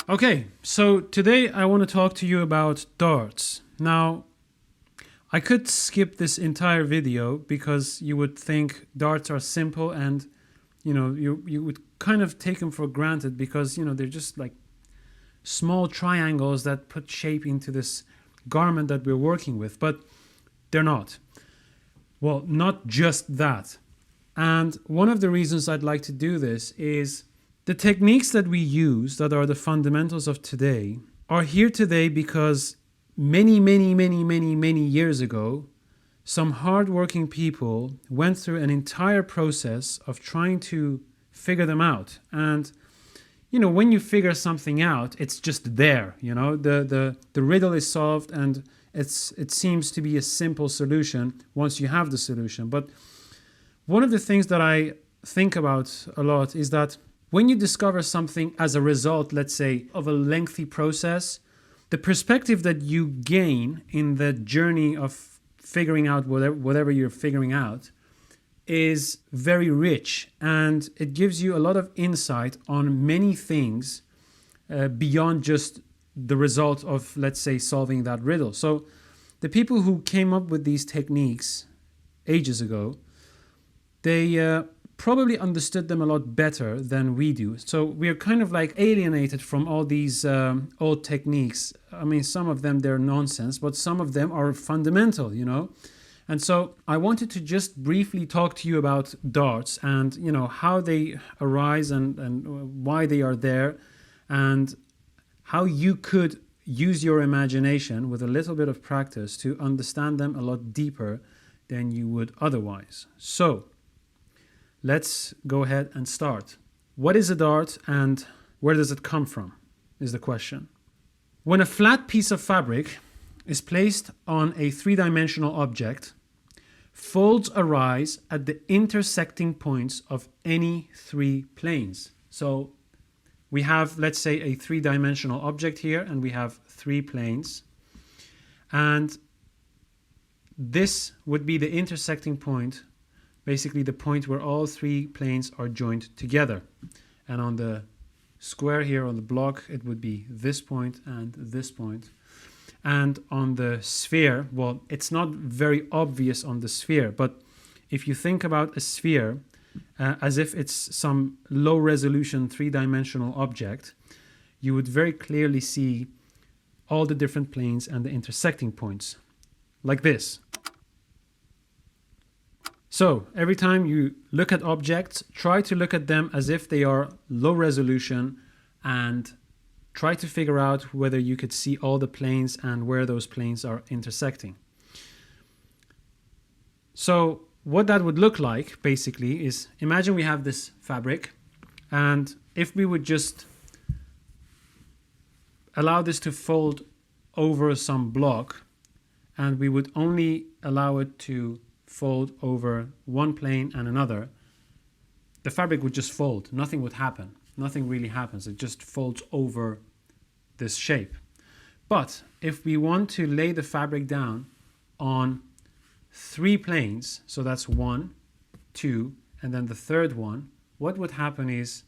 Okay, so today I want to talk to you about darts. Now, I could skip this entire video because you would think darts are simple and you would kind of take them for granted because they're just like small triangles that put shape into this garment that we're working with, but they're not. Well, not just that. And one of the reasons I'd like to do this is the techniques that we use that are the fundamentals of today are here today because many years ago, some hardworking people went through an entire process of trying to figure them out. And when you figure something out, it's just there. The riddle is solved, and it seems to be a simple solution once you have the solution. But one of the things that I think about a lot is that when you discover something as a result, let's say, of a lengthy process, the perspective that you gain in the journey of figuring out whatever you're figuring out is very rich, and it gives you a lot of insight on many things beyond just the result of, let's say, solving that riddle. So the people who came up with these techniques ages ago, they probably understood them a lot better than we do. So we're kind of like alienated from all these old techniques. I mean, some of them, they're nonsense, but some of them are fundamental, And so I wanted to just briefly talk to you about darts and, how they arise and why they are there, and how you could use your imagination with a little bit of practice to understand them a lot deeper than you would otherwise. So let's go ahead and start. What is a dart and where does it come from is the question. When a flat piece of fabric is placed on a three-dimensional object, folds arise at the intersecting points of any three planes. So we have, let's say, a three-dimensional object here, and we have three planes. And this would be the intersecting point, basically the point where all three planes are joined together. And on the square here on the block, it would be this point and this point. And on the sphere, well, it's not very obvious on the sphere, but if you think about a sphere as if it's some low resolution three-dimensional object, you would very clearly see all the different planes and the intersecting points, like this. So every time you look at objects, try to look at them as if they are low resolution and try to figure out whether you could see all the planes and where those planes are intersecting. So what that would look like basically is, imagine we have this fabric, and if we would just allow this to fold over some block, and we would only allow it to fold over one plane and another, the fabric would just fold. Nothing would happen. Nothing really happens. It just folds over this shape. But if we want to lay the fabric down on three planes, so that's 1, 2, and then the third one, what would happen is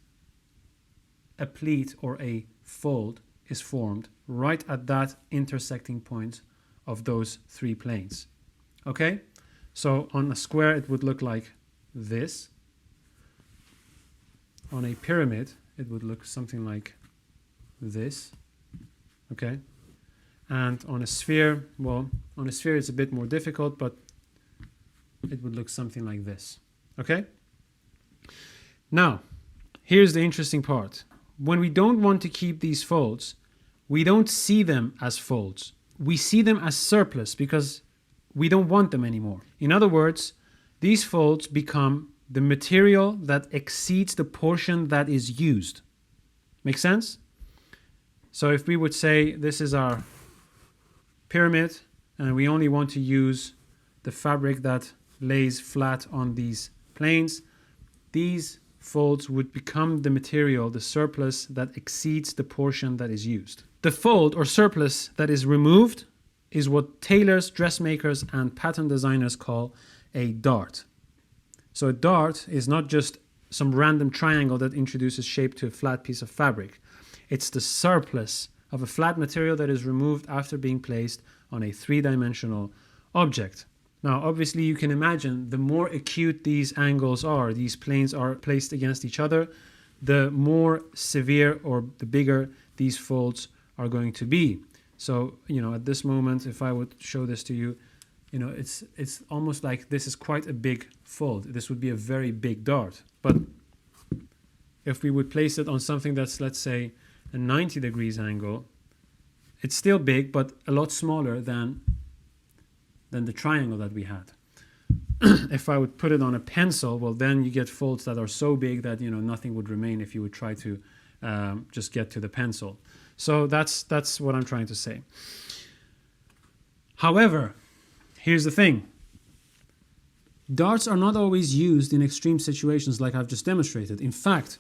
a pleat or a fold is formed right at that intersecting point of those three planes. Okay? So on a square, it would look like this. On a pyramid, it would look something like this. Okay? And on a sphere, well, on a sphere it's a bit more difficult, but it would look something like this. Okay? Now, here's the interesting part. When we don't want to keep these folds, we don't see them as folds. We see them as surplus because we don't want them anymore. In other words, these folds become the material that exceeds the portion that is used. Make sense? So if we would say this is our pyramid and we only want to use the fabric that lays flat on these planes, these folds would become the material, the surplus that exceeds the portion that is used. The fold or surplus that is removed is what tailors, dressmakers, and pattern designers call a dart. So a dart is not just some random triangle that introduces shape to a flat piece of fabric. It's the surplus of a flat material that is removed after being placed on a three-dimensional object. Now, obviously, you can imagine the more acute these angles are, these planes are placed against each other, the more severe or the bigger these folds are going to be. So, at this moment, if I would show this to you, it's almost like this is quite a big fold. This would be a very big dart. But if we would place it on something that's, let's say, a 90 degrees angle, it's still big, but a lot smaller than the triangle that we had. If I would put it on a pencil, well, then you get folds that are so big that nothing would remain if you would try to just get to the pencil. So that's what I'm trying to say. However, here's the thing. Darts are not always used in extreme situations like I've just demonstrated. In fact,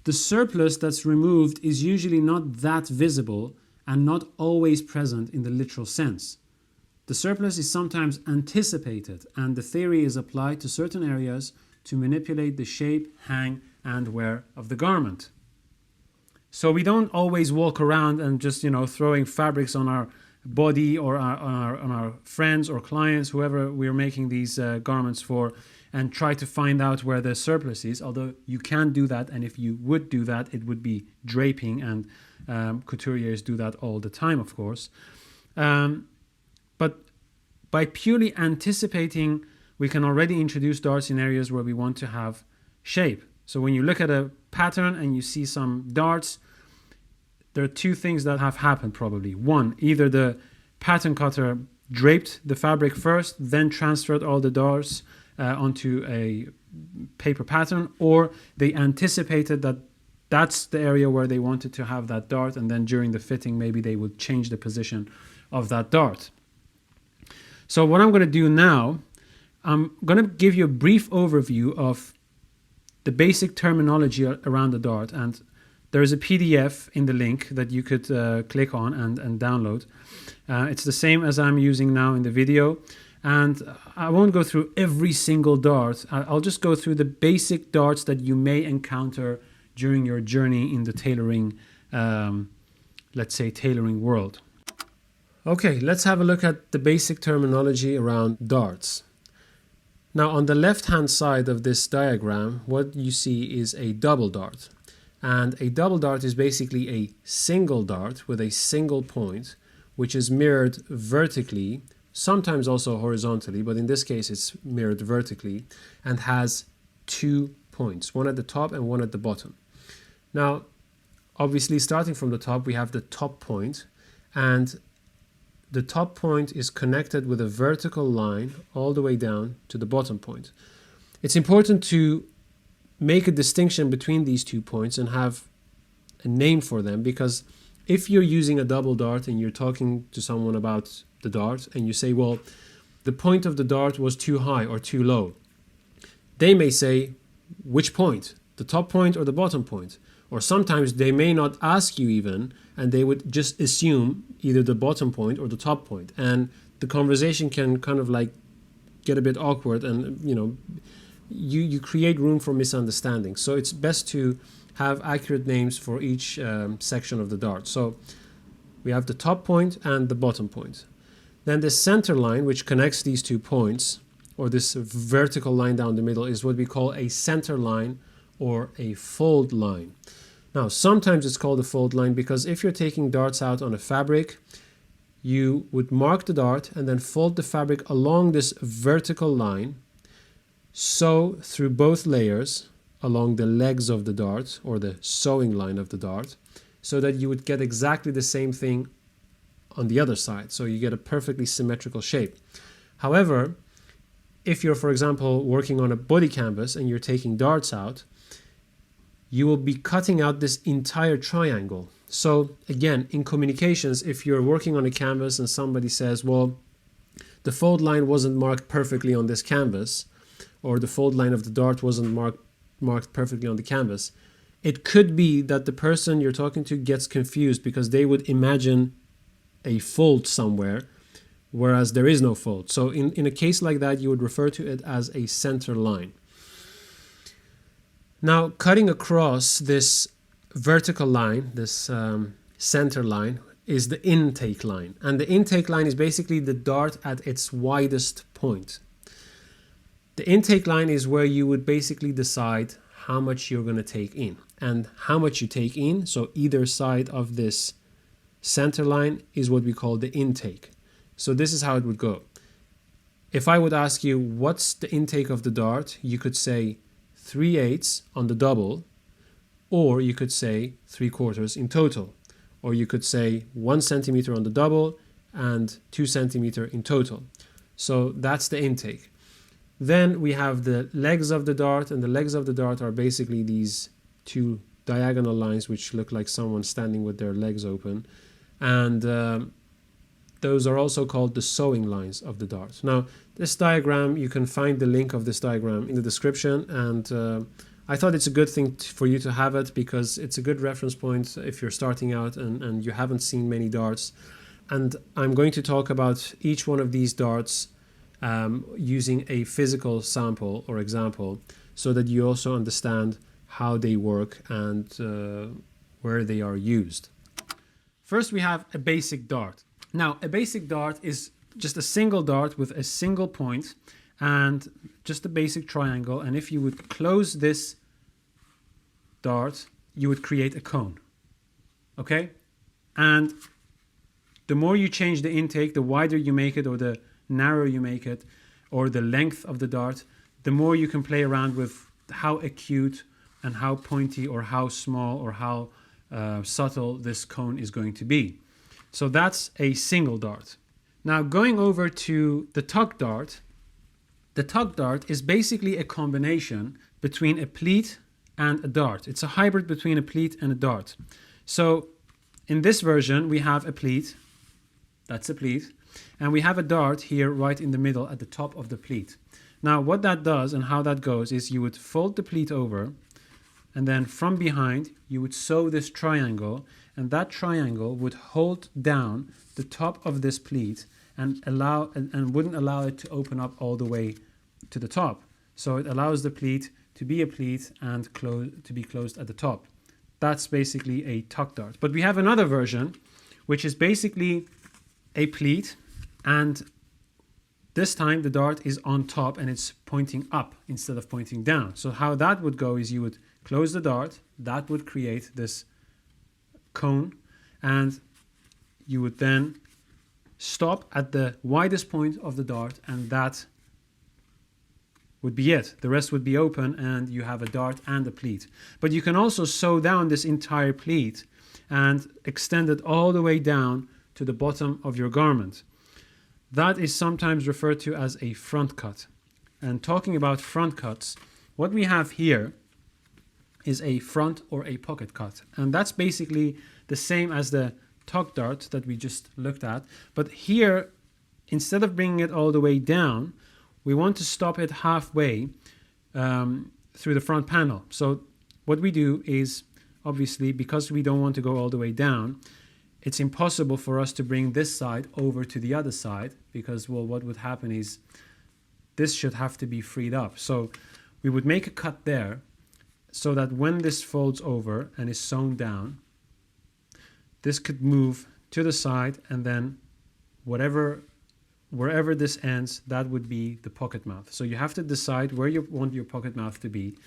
the surplus that's removed is usually not that visible and not always present in the literal sense. The surplus is sometimes anticipated, and the theory is applied to certain areas to manipulate the shape, hang, and wear of the garment. So we don't always walk around and just, throwing fabrics on our body or on our friends or clients, whoever we're making these garments for, and try to find out where the surplus is, although you can do that, and if you would do that, it would be draping, and couturiers do that all the time, of course. But by purely anticipating, we can already introduce darts in areas where we want to have shape. So when you look at a pattern and you see some darts, there are two things that have happened probably. One, either the pattern cutter draped the fabric first, then transferred all the darts onto a paper pattern, or they anticipated that that's the area where they wanted to have that dart, and then during the fitting maybe they would change the position of that dart. So what I'm going to do now, I'm going to give you a brief overview of the basic terminology around the dart, and there is a PDF in the link that you could click on and download. It's the same as I'm using now in the video, and I won't go through every single dart. I'll just go through the basic darts that you may encounter during your journey in the tailoring, let's say, tailoring world. Okay, let's have a look at the basic terminology around darts. Now, on the left-hand side of this diagram, what you see is a double dart. And a double dart is basically a single dart with a single point, which is mirrored vertically, sometimes also horizontally, but in this case it's mirrored vertically, and has 2 points, one at the top and one at the bottom. Now, obviously, starting from the top, we have the top point, and the top point is connected with a vertical line all the way down to the bottom point. It's important to make a distinction between these 2 points and have a name for them, because if you're using a double dart and you're talking to someone about the dart and you say, well, the point of the dart was too high or too low, they may say, which point? The top point or the bottom point? Or sometimes they may not ask you even, and they would just assume either the bottom point or the top point. And the conversation can kind of like get a bit awkward, and you create room for misunderstanding. So it's best to have accurate names for each section of the dart. So we have the top point and the bottom point. Then the center line, which connects these 2 points, or this vertical line down the middle, is what we call a center line or a fold line. Now, sometimes it's called a fold line because if you're taking darts out on a fabric, you would mark the dart and then fold the fabric along this vertical line, sew through both layers along the legs of the dart or the sewing line of the dart, so that you would get exactly the same thing on the other side. So you get a perfectly symmetrical shape. However, if you're, for example, working on a body canvas and you're taking darts out, you will be cutting out this entire triangle. So again, in communications, if you're working on a canvas and somebody says, well, the fold line wasn't marked perfectly on this canvas, or the fold line of the dart wasn't marked perfectly on the canvas, it could be that the person you're talking to gets confused because they would imagine a fold somewhere, whereas there is no fold. So in a case like that, you would refer to it as a center line. Now, cutting across this vertical line, this center line, is the intake line. And the intake line is basically the dart at its widest point. The intake line is where you would basically decide how much you're going to take in. And how much you take in, so either side of this center line, is what we call the intake. So this is how it would go. If I would ask you what's the intake of the dart, you could say 3/8 on the double, or you could say 3/4 in total, or you could say 1 centimeter on the double and 2 centimeter in total. So that's the intake. Then we have the legs of the dart, and the legs of the dart are basically these two diagonal lines which look like someone standing with their legs open, and those are also called the sewing lines of the dart. Now, this diagram, you can find the link of this diagram in the description, and I thought it's a good thing for you to have it because it's a good reference point if you're starting out and you haven't seen many darts. And I'm going to talk about each one of these darts using a physical sample or example so that you also understand how they work and where they are used. First, we have a basic dart. Now, a basic dart is just a single dart with a single point and just a basic triangle. And if you would close this dart, you would create a cone. Okay? And the more you change the intake, the wider you make it or the narrower you make it, or the length of the dart, the more you can play around with how acute and how pointy or how small or how subtle this cone is going to be. So that's a single dart. Now going over to the tuck dart, the tuck dart is basically a combination between a pleat and a dart. It's a hybrid between a pleat and a dart. So in this version we have a pleat, that's a pleat, and we have a dart here right in the middle at the top of the pleat. Now what that does and how that goes is you would fold the pleat over, and then from behind you would sew this triangle, and that triangle would hold down the top of this pleat and wouldn't allow it to open up all the way to the top. So it allows the pleat to be a pleat and to be closed at the top. That's basically a tuck dart. But we have another version which is basically a pleat, and this time the dart is on top and it's pointing up instead of pointing down. So how that would go is you would close the dart, that would create this cone, and you would then stop at the widest point of the dart, and that would be it. The rest would be open and you have a dart and a pleat. But you can also sew down this entire pleat and extend it all the way down to the bottom of your garment. That is sometimes referred to as a front cut. And talking about front cuts, what we have here is a front or a pocket cut. And that's basically the same as the tuck dart that we just looked at. But here, instead of bringing it all the way down, we want to stop it halfway through the front panel. So what we do is, obviously, because we don't want to go all the way down, it's impossible for us to bring this side over to the other side because, well, what would happen is this should have to be freed up. So we would make a cut there so that when this folds over and is sewn down, this could move to the side, and then wherever this ends, that would be the pocket mouth. So you have to decide where you want your pocket mouth to be.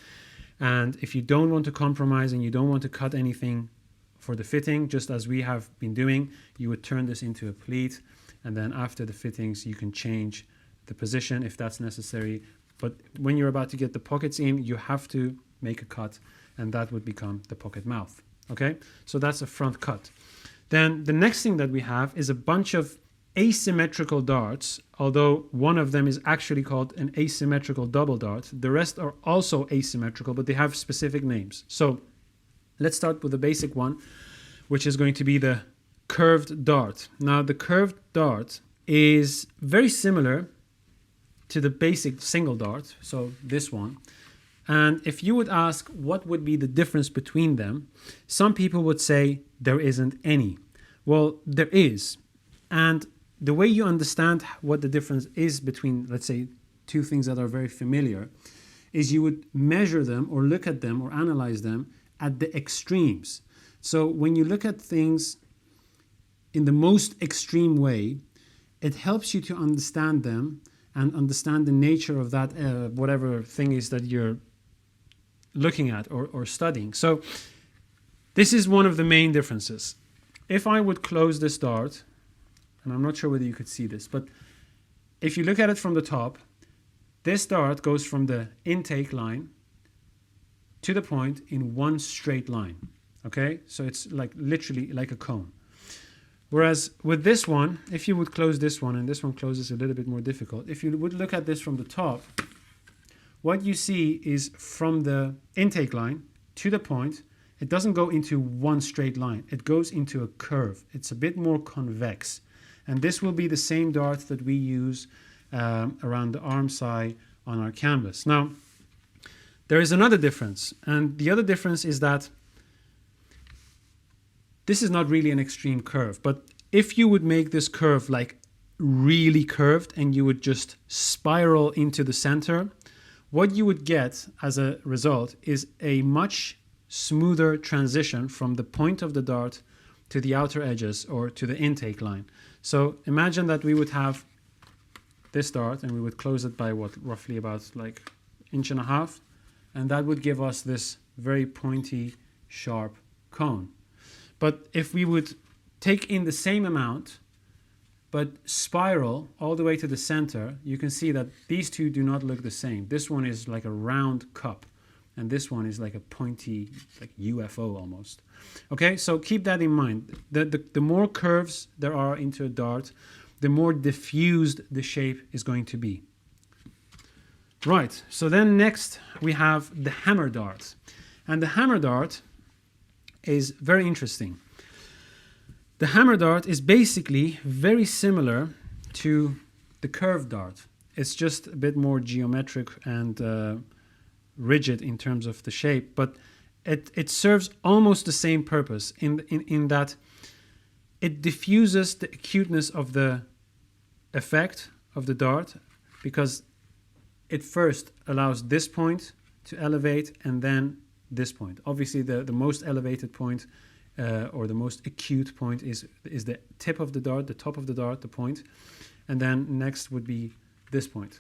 And if you don't want to compromise and you don't want to cut anything for the fitting, just as we have been doing, you would turn this into a pleat, and then after the fittings you can change the position if that's necessary. But when you're about to get the pockets in, you have to make a cut, and that would become the pocket mouth. Okay, so that's a front cut. Then the next thing that we have is a bunch of asymmetrical darts, although one of them is actually called an asymmetrical double dart. The rest are also asymmetrical, but they have specific names. So let's start with the basic one, which is going to be the curved dart. Now, the curved dart is very similar to the basic single dart, so this one. And if you would ask what would be the difference between them, some people would say there isn't any. Well, there is. And the way you understand what the difference is between, let's say, two things that are very familiar, is you would measure them or look at them or analyze them at the extremes. So when you look at things in the most extreme way, it helps you to understand them and understand the nature of that whatever thing is that you're looking at or studying. So this is one of the main differences. If I would close this dart, and I'm not sure whether you could see this, but if you look at it from the top, this dart goes from the intake line to the point in one straight line. Okay, so it's like literally like a cone. Whereas with this one, if you would close this one, and this one closes a little bit more difficult, if you would look at this from the top, what you see is from the intake line to the point, it doesn't go into one straight line. It goes into a curve. It's a bit more convex. And this will be the same dart that we use around the arm side on our canvas. Now, there is another difference. And the other difference is that this is not really an extreme curve, but if you would make this curve like really curved and you would just spiral into the center, what you would get as a result is a much smoother transition from the point of the dart to the outer edges or to the intake line. So imagine that we would have this dart and we would close it by roughly about like 1.5 inches, and that would give us this very pointy, sharp cone. But if we would take in the same amount, but spiral all the way to the center, you can see that these two do not look the same. This one is like a round cup, and this one is like a pointy, like UFO almost. Okay, so keep that in mind. The more curves there are into a dart, the more diffused the shape is going to be. Right, so then next we have the hammer dart. And the hammer dart is very interesting. The hammer dart is basically very similar to the curved dart. It's just a bit more geometric and rigid in terms of the shape, but it serves almost the same purpose in that it diffuses the acuteness of the effect of the dart, because it first allows this point to elevate and then this point. Obviously, the most elevated point or the most acute point is the tip of the dart, the top of the dart, the point, and then next would be this point.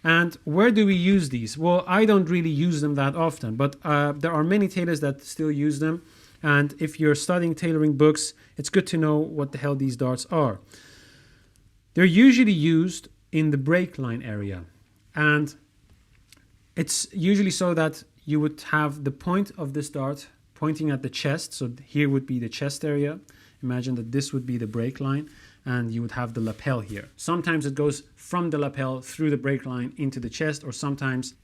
And where do we use these? Well, I don't really use them that often, but there are many tailors that still use them. And if you're studying tailoring books, it's good to know what the hell these darts are. They're usually used in the break line area. And it's usually so that you would have the point of this dart pointing at the chest. So here would be the chest area. Imagine that this would be the break line, and you would have the lapel here. Sometimes it goes from the lapel through the break line into the chest, or sometimes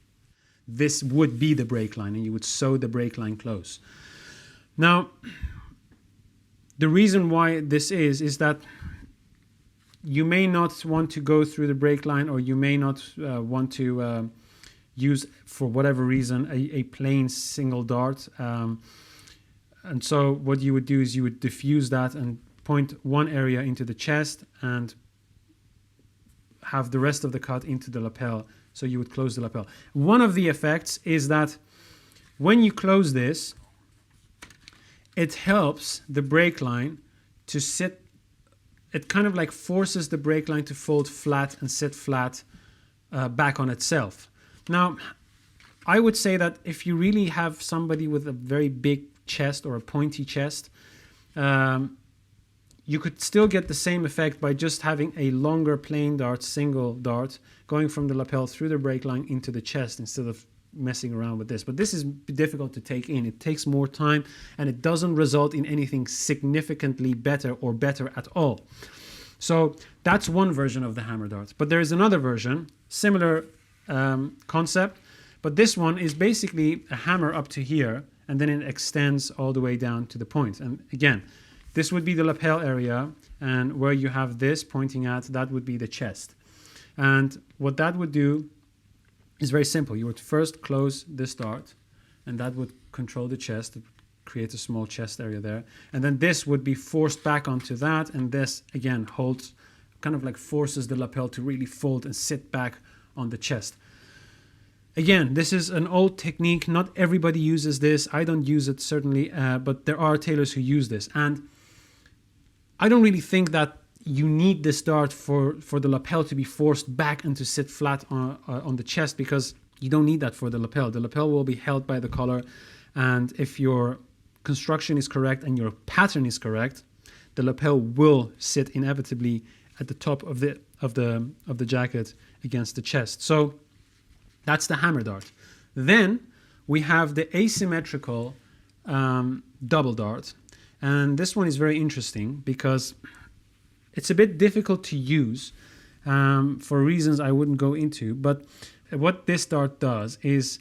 this would be the break line and you would sew the break line close. Now, the reason why this is that you may not want to go through the break line, or you may not want to use, for whatever reason, a plain single dart. And so what you would do is you would diffuse that and point one area into the chest and have the rest of the cut into the lapel. So you would close the lapel. One of the effects is that when you close this, it helps the break line to sit. It kind of like forces the break line to fold flat and sit flat back on itself. Now, I would say that if you really have somebody with a very big chest or a pointy chest, you could still get the same effect by just having a longer plain dart, single dart, going from the lapel through the break line into the chest instead of messing around with this. But this is difficult to take in. It takes more time, and it doesn't result in anything significantly better or better at all. So that's one version of the hammer dart. But there is another version, similar concept, but this one is basically a hammer up to here, and then it extends all the way down to the point. And again, this would be the lapel area, and where you have this pointing at, that would be the chest. And what that would do is very simple. You would first close this dart, and that would control the chest, create a small chest area there. And then this would be forced back onto that, and this, again, holds, kind of like forces the lapel to really fold and sit back on the chest. Again, this is an old technique. Not everybody uses this. I don't use it certainly, but there are tailors who use this. And I don't really think that you need this dart for the lapel to be forced back and to sit flat on the chest, because you don't need that for the lapel. The lapel will be held by the collar, and if your construction is correct and your pattern is correct, the lapel will sit inevitably at the top of the jacket against the chest. So that's the hammer dart. Then we have the asymmetrical double dart, and this one is very interesting because it's a bit difficult to use for reasons I wouldn't go into. But what this dart does is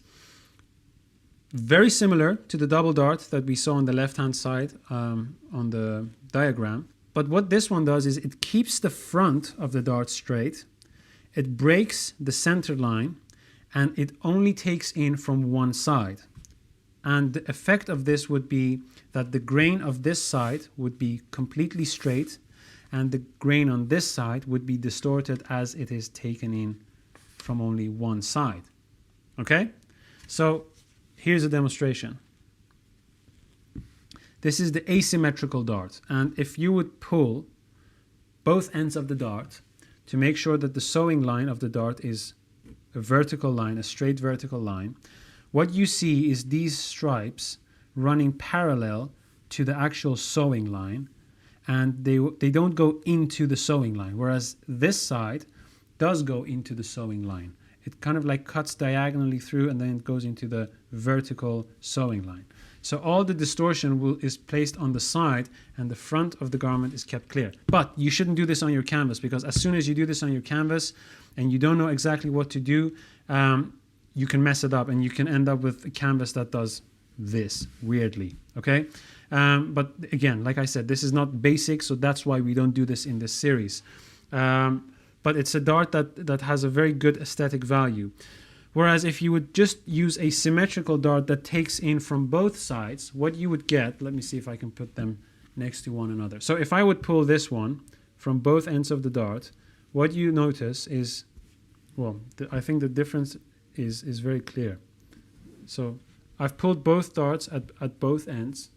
very similar to the double dart that we saw on the left-hand side on the diagram. But what this one does is it keeps the front of the dart straight, it breaks the center line, and it only takes in from one side. And the effect of this would be that the grain of this side would be completely straight, and the grain on this side would be distorted as it is taken in from only one side. Okay? So here's a demonstration. This is the asymmetrical dart, and if you would pull both ends of the dart to make sure that the sewing line of the dart is a vertical line, a straight vertical line, what you see is these stripes running parallel to the actual sewing line, and they don't go into the sewing line, whereas this side does go into the sewing line. It kind of like cuts diagonally through and then it goes into the vertical sewing line. So all the distortion is placed on the side, and the front of the garment is kept clear. But you shouldn't do this on your canvas, because as soon as you do this on your canvas and you don't know exactly what to do, you can mess it up and you can end up with a canvas that does this weirdly. Okay? But again, like I said, this is not basic, so that's why we don't do this in this series. But it's a dart that has a very good aesthetic value. Whereas if you would just use a symmetrical dart that takes in from both sides, what you would get, let me see if I can put them next to one another. So if I would pull this one from both ends of the dart, what you notice is, well, I think the difference is very clear. So I've pulled both darts at both ends,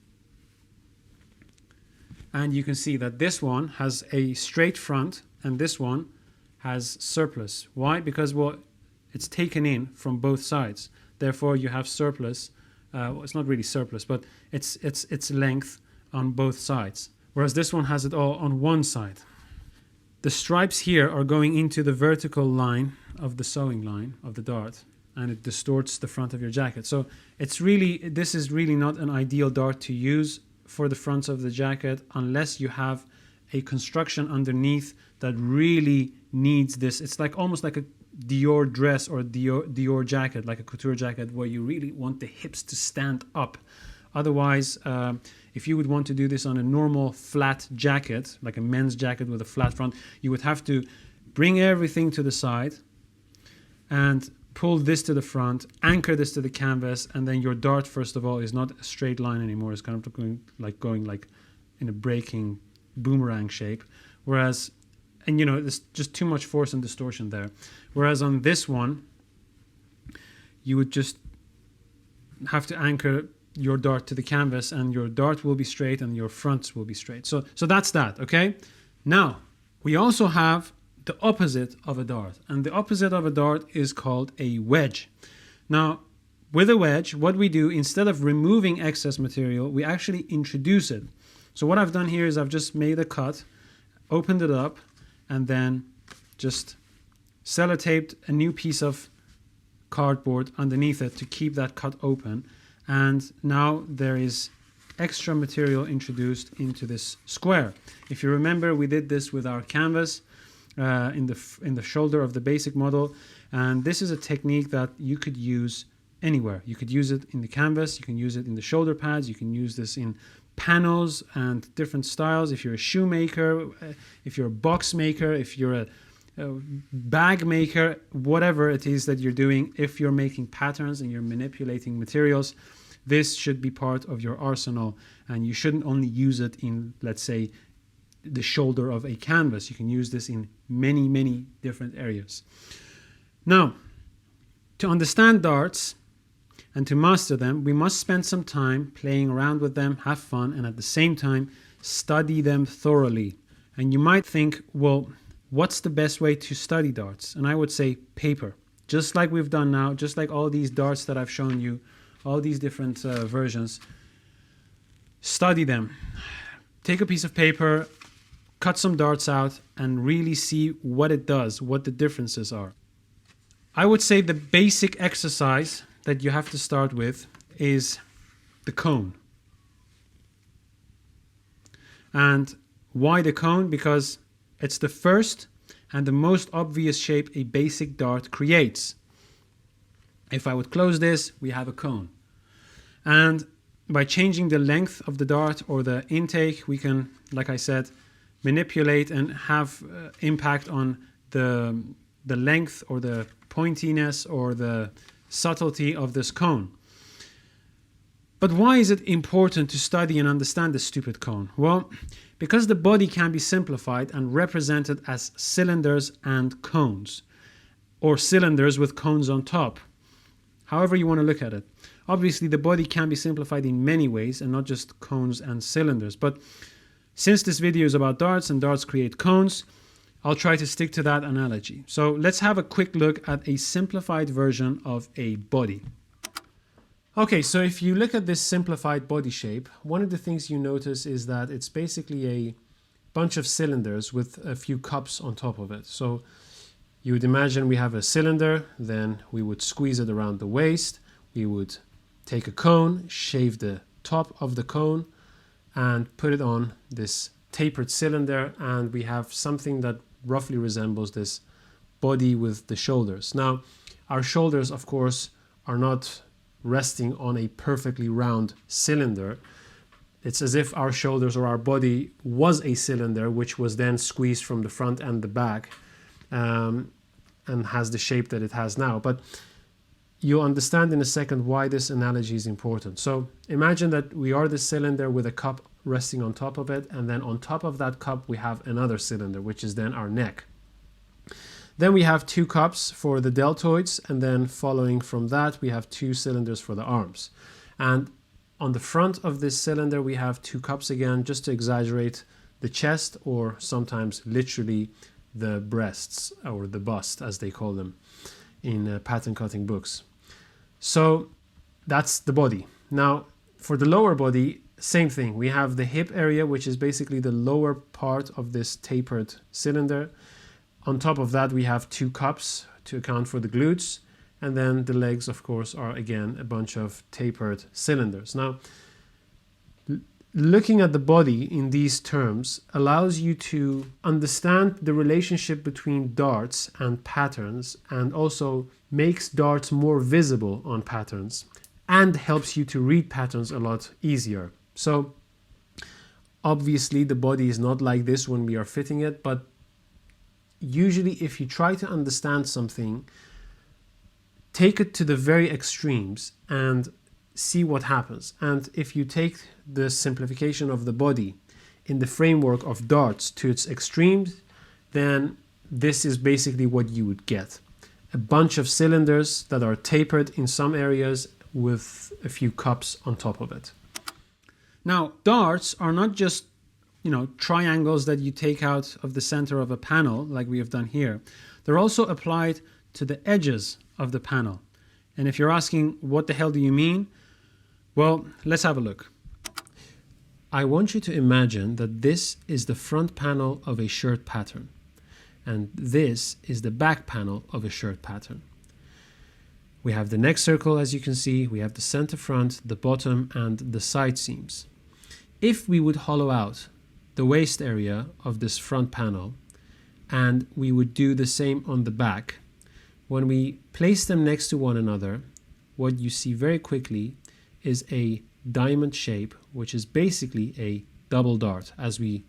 and you can see that this one has a straight front and this one has surplus. Why? Because, well, it's taken in from both sides. Therefore, you have surplus. Well, it's not really surplus, but it's length on both sides. Whereas this one has it all on one side. The stripes here are going into the vertical line of the sewing line of the dart, and it distorts the front of your jacket. So this is really not an ideal dart to use for the fronts of the jacket unless you have a construction underneath that really needs this. It's like almost like a Dior dress or Dior jacket, like a couture jacket, where you really want the hips to stand up. Otherwise, if you would want to do this on a normal flat jacket, like a men's jacket with a flat front, you would have to bring everything to the side and pull this to the front, anchor this to the canvas, and then your dart, first of all, is not a straight line anymore. It's kind of going like in a breaking boomerang shape. Whereas, and you know, there's just too much force and distortion there. Whereas on this one, you would just have to anchor your dart to the canvas, and your dart will be straight and your fronts will be straight. So that's that, okay? Now, we also have the opposite of a dart, and the opposite of a dart is called a wedge. Now, with a wedge, what we do, instead of removing excess material, we actually introduce it. So what I've done here is I've just made a cut, opened it up, and then just sellotaped a new piece of cardboard underneath it to keep that cut open. And now there is extra material introduced into this square. If you remember, we did this with our canvas in the shoulder of the basic model, and this is a technique that you could use anywhere. You could use it in the canvas, you can use it in the shoulder pads, you can use this in panels and different styles. If you're a shoemaker, if you're a box maker, if you're a bag maker, whatever it is that you're doing, if you're making patterns and you're manipulating materials, this should be part of your arsenal, and you shouldn't only use it in, let's say, the shoulder of a canvas. You can use this in many different areas. Now, To understand darts and to master them, we must spend some time playing around with them, have fun, and at the same time study them thoroughly. And you might think, well, what's the best way to study darts? And I would say paper. Just like we've done now, just like all these darts that I've shown you, all these different versions. Study them. Take a piece of paper, cut some darts out, and really see what it does, what the differences are. I would say the basic exercise that you have to start with is the cone. And why the cone? Because it's the first and the most obvious shape a basic dart creates. If I would close this, we have a cone. And by changing the length of the dart or the intake, we can, like I said, manipulate and have impact on the length or the pointiness or the subtlety of this cone. But why is it important to study and understand this stupid cone? Well, because the body can be simplified and represented as cylinders and cones, or cylinders with cones on top. However you want to look at it. Obviously, the body can be simplified in many ways and not just cones and cylinders. But since this video is about darts and darts create cones, I'll try to stick to that analogy. So let's have a quick look at a simplified version of a body. Okay, so if you look at this simplified body shape, one of the things you notice is that it's basically a bunch of cylinders with a few cups on top of it. So you would imagine we have a cylinder, then we would squeeze it around the waist, we would take a cone, shave the top of the cone, and put it on this tapered cylinder, and we have something that roughly resembles this body with the shoulders. Now, our shoulders, of course, are not resting on a perfectly round cylinder. It's as if our shoulders or our body was a cylinder which was then squeezed from the front and the back and has the shape that it has now. But you'll understand in a second why this analogy is important. So imagine that we are the cylinder with a cup resting on top of it, and then on top of that cup we have another cylinder, which is then our neck. Then we have two cups for the deltoids, and then following from that we have two cylinders for the arms. And on the front of this cylinder we have two cups again, just to exaggerate the chest, or sometimes literally the breasts, or the bust as they call them in pattern cutting books. So that's the body. Now for the lower body, same thing. We have the hip area, which is basically the lower part of this tapered cylinder. On top of that we have two cups to account for the glutes, and then the legs, of course, are again a bunch of tapered cylinders. Now, looking at the body in these terms allows you to understand the relationship between darts and patterns, and also makes darts more visible on patterns, and helps you to read patterns a lot easier. So obviously the body is not like this when we are fitting it, but usually if you try to understand something, take it to the very extremes and see what happens. And if you take the simplification of the body in the framework of darts to its extremes, then this is basically what you would get. A bunch of cylinders that are tapered in some areas with a few cups on top of it. Now, darts are not just, triangles that you take out of the center of a panel like we have done here. They're also applied to the edges of the panel. And if you're asking, what the hell do you mean? Well, let's have a look. I want you to imagine that this is the front panel of a shirt pattern, and this is the back panel of a shirt pattern. We have the neck circle, as you can see, we have the center front, the bottom, and the side seams. If we would hollow out the waist area of this front panel, and we would do the same on the back, when we place them next to one another, what you see very quickly is a diamond shape, which is basically a double dart, as we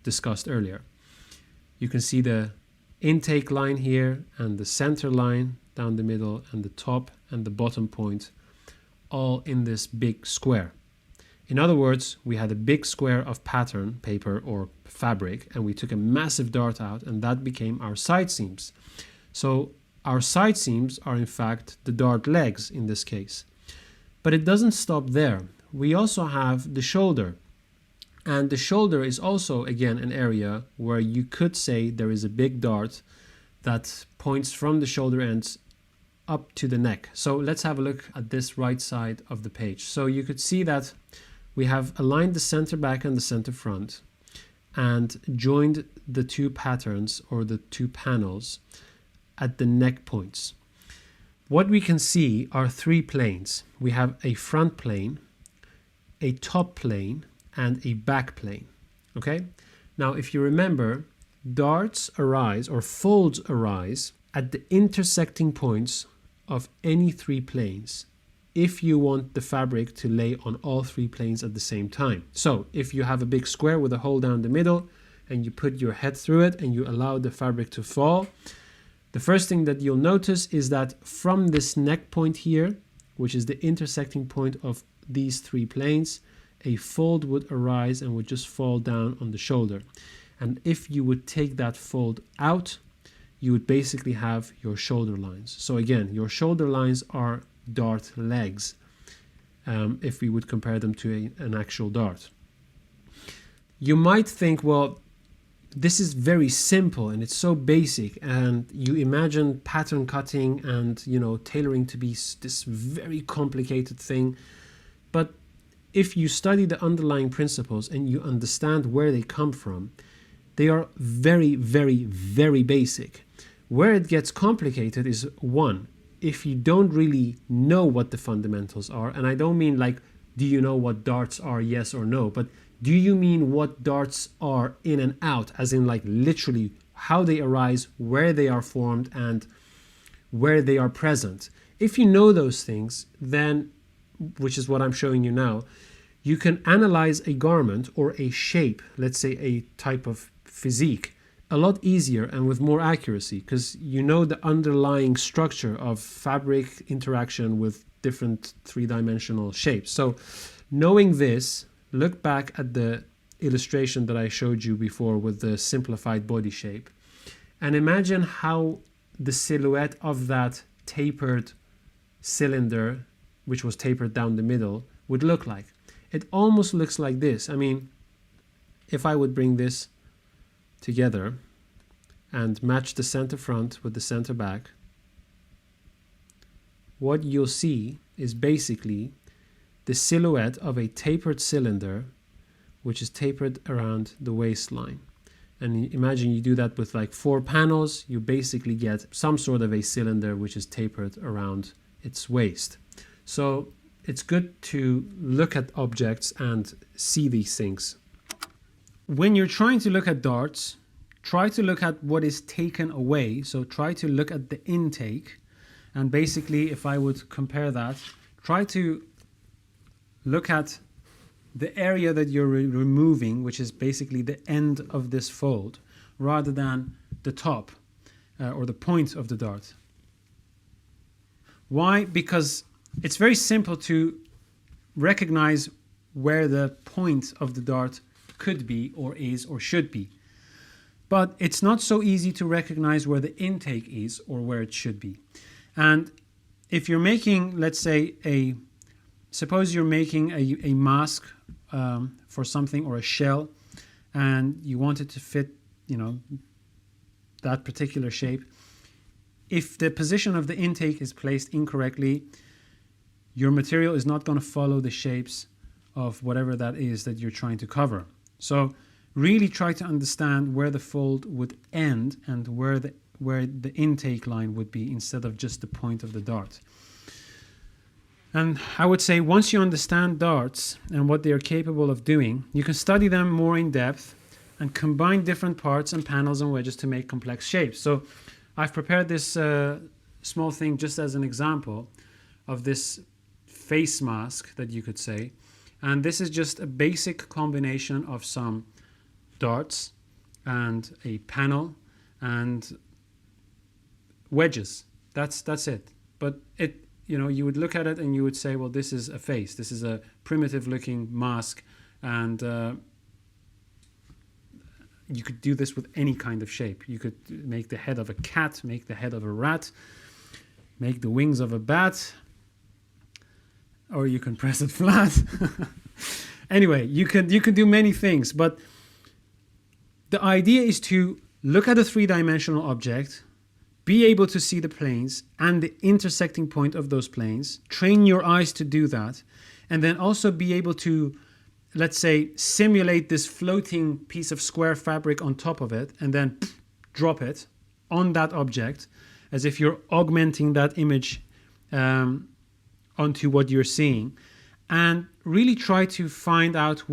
discussed earlier. You can see the intake line here and the center line down the middle, and the top and the bottom point all in this big square. In other words, we had a big square of pattern paper or fabric, and we took a massive dart out, and that became our side seams. So Our side seams are in fact the dart legs in this case. But it doesn't stop there. We also have the shoulder. And the shoulder is also, again, an area where you could say there is a big dart that points from the shoulder ends up to the neck. So let's have a look at this right side of the page. So you could see that we have aligned the center back and the center front and joined the two patterns or the two panels at the neck points. What we can see are three planes. We have a front plane, a top plane, and a back plane. Okay? Now, if you remember, darts arise or folds arise at the intersecting points of any three planes if you want the fabric to lay on all three planes at the same time. So if you have a big square with a hole down the middle and you put your head through it and you allow the fabric to fall, the first thing that you'll notice is that from this neck point here, which is the intersecting point of these three planes, a fold would arise and would just fall down on the shoulder. And if you would take that fold out, you would basically have your shoulder lines. So again, your shoulder lines are dart legs, if we would compare them to an actual dart. You might think, well, this is very simple and it's so basic, and you imagine pattern cutting and tailoring to be this very complicated thing. But if you study the underlying principles and you understand where they come from, they are very, very, very basic. Where it gets complicated is, one, if you don't really know what the fundamentals are, and I don't mean like, do you know what darts are, yes or no, but do you mean what darts are in and out, as in like literally how they arise, where they are formed, and where they are present? If you know those things, then, which is what I'm showing you now, you can analyze a garment or a shape, let's say a type of physique, a lot easier and with more accuracy, because you know the underlying structure of fabric interaction with different three-dimensional shapes. So knowing this, look back at the illustration that I showed you before with the simplified body shape, and imagine how the silhouette of that tapered cylinder, which was tapered down the middle, would look like. It almost looks like this. I mean, if I would bring this together and match the center front with the center back, what you'll see is basically the silhouette of a tapered cylinder, which is tapered around the waistline. And imagine you do that with like 4 panels, you basically get some sort of a cylinder which is tapered around its waist. So it's good to look at objects and see these things. When you're trying to look at darts, try to look at what is taken away. So try to look at the intake. And basically, if I would compare that, try to look at the area that you're removing, which is basically the end of this fold, rather than the top or the point of the dart. Why? Because it's very simple to recognize where the point of the dart could be or is or should be. But it's not so easy to recognize where the intake is or where it should be. And if you're making, let's say, suppose you're making a mask for something or a shell, and you want it to fit, that particular shape. If the position of the intake is placed incorrectly, your material is not going to follow the shapes of whatever that is that you're trying to cover. So really try to understand where the fold would end and where the intake line would be, instead of just the point of the dart. And I would say once you understand darts and what they are capable of doing, you can study them more in depth and combine different parts and panels and wedges to make complex shapes. So I've prepared this small thing just as an example of this face mask that you could say. And this is just a basic combination of some darts and a panel and wedges. That's it. But you would look at it and you would say, well, this is a face. This is a primitive looking mask, and you could do this with any kind of shape. You could make the head of a cat, make the head of a rat, make the wings of a bat, or you can press it flat. Anyway, you can do many things, but the idea is to look at a three-dimensional object, be able to see the planes and the intersecting point of those planes, train your eyes to do that, and then also be able to, let's say, simulate this floating piece of square fabric on top of it, and then drop it on that object as if you're augmenting that image onto what you're seeing, and really try to find out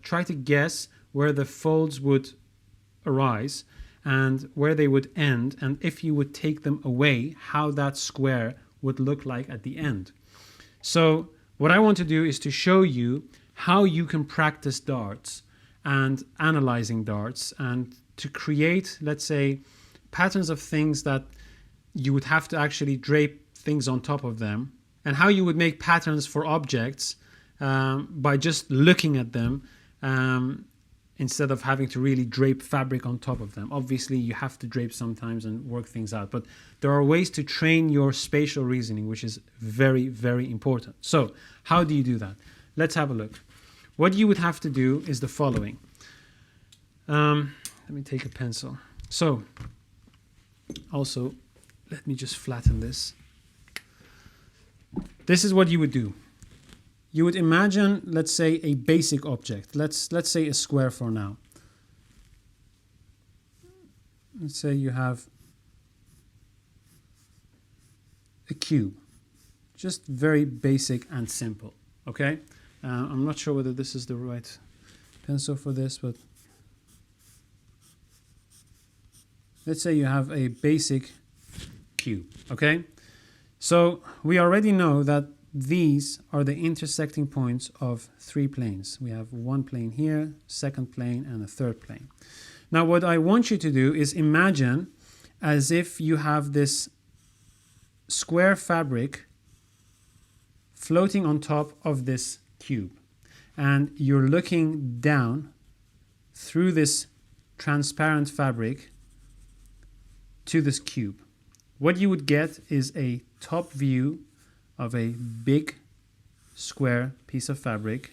try to guess where the folds would arise and where they would end, and if you would take them away, how that square would look like at the end. So what I want to do is to show you how you can practice darts and analyzing darts, and to create, let's say, patterns of things that you would have to actually drape things on top of them, and how you would make patterns for objects by just looking at them instead of having to really drape fabric on top of them. Obviously, you have to drape sometimes and work things out, but there are ways to train your spatial reasoning, which is very, very important. So how do you do that? Let's have a look. What you would have to do is the following. Let me take a pencil. So also, let me just flatten this. This is what you would do. You would imagine, let's say, a basic object. Let's say a square for now. Let's say you have a cube. Just very basic and simple, okay? I'm not sure whether this is the right pencil for this, but let's say you have a basic cube, okay? So we already know that these are the intersecting points of three planes. We have one plane here, second plane, and a third plane. Now what I want you to do is imagine as if you have this square fabric floating on top of this cube, and you're looking down through this transparent fabric to this cube. What you would get is a top view of a big square piece of fabric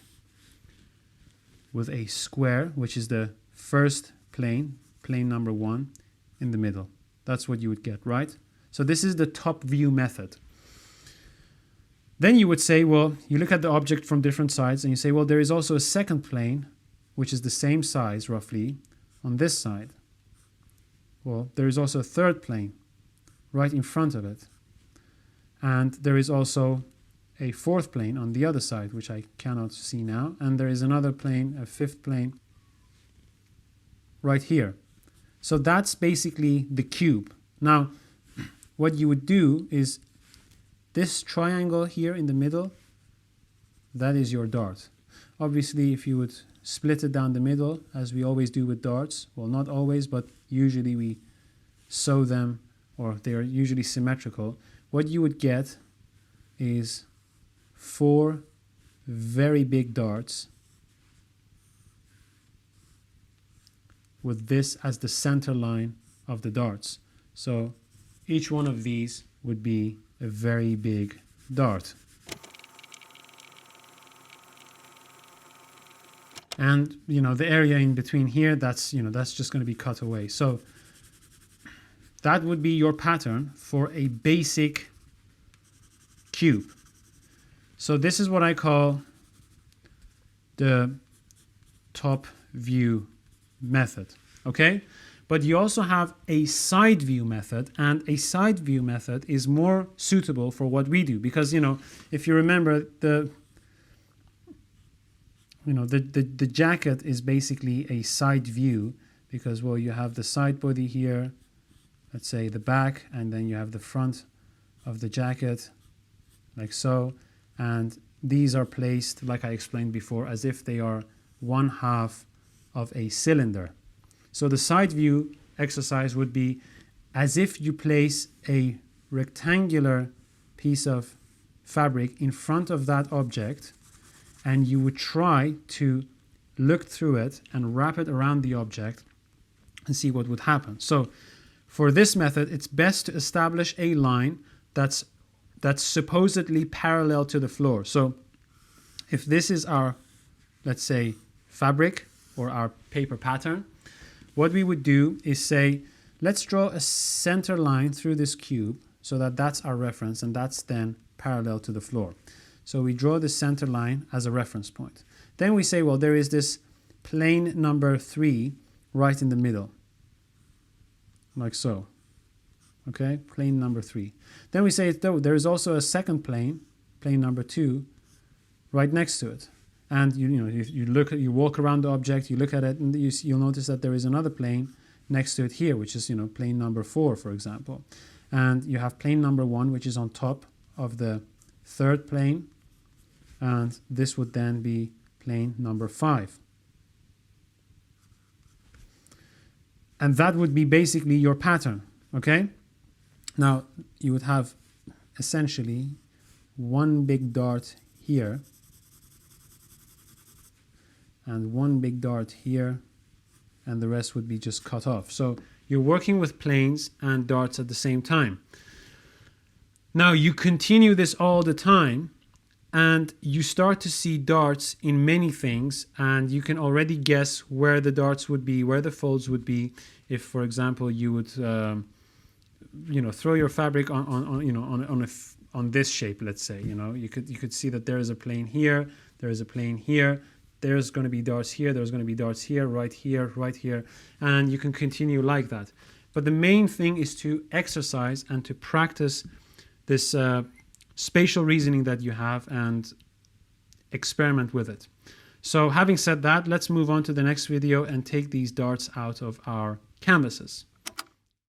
with a square, which is the first plane, plane number 1, in the middle. That's what you would get, right? So this is the top view method. Then you would say, well, you look at the object from different sides and you say, well, there is also a second plane, which is the same size roughly on this side. Well, there is also a third plane right in front of it. And there is also a fourth plane on the other side, which I cannot see now. And there is another plane, a fifth plane, right here. So that's basically the cube. Now, what you would do is this triangle here in the middle, that is your dart. Obviously, if you would split it down the middle, as we always do with darts, well, not always, but usually we sew them, or they are usually symmetrical. What you would get is 4 very big darts with this as the center line of the darts. So each one of these would be a very big dart. And the area in between here, that's just going to be cut away. So that would be your pattern for a basic cube. So this is what I call the top view method, okay? But you also have a side view method, and a side view method is more suitable for what we do, because if you remember, the jacket is basically a side view, because you have the side body here, let's say the back, and then you have the front of the jacket like so, and these are placed, like I explained before, as if they are 1/2 of a cylinder. So the side view exercise would be as if you place a rectangular piece of fabric in front of that object, and you would try to look through it and wrap it around the object and see what would happen. So for this method, it's best to establish a line that's supposedly parallel to the floor. So if this is our, let's say, fabric or our paper pattern, what we would do is say, let's draw a center line through this cube so that that's our reference, and that's then parallel to the floor. So we draw the center line as a reference point. Then we say, well, there is this plane number 3 right in the middle, like so. Okay, plane number 3. Then we say, though, there is also a second plane, plane number 2, right next to it. And you walk around the object, you look at it, and you'll notice that there is another plane next to it here, which is plane number 4, for example. And you have plane number 1, which is on top of the third plane, and this would then be plane number 5. And that would be basically your pattern, okay? Now, you would have essentially one big dart here and one big dart here, and the rest would be just cut off. So you're working with planes and darts at the same time. Now you continue this all the time, and you start to see darts in many things, and you can already guess where the darts would be, where the folds would be. If, for example, you would throw your fabric on this shape, let's say, you could see that there is a plane here, there is a plane here, there's going to be darts here, there's going to be darts here, right here, and you can continue like that. But the main thing is to exercise and to practice this spatial reasoning that you have and experiment with it. So having said that, let's move on to the next video and take these darts out of our canvases.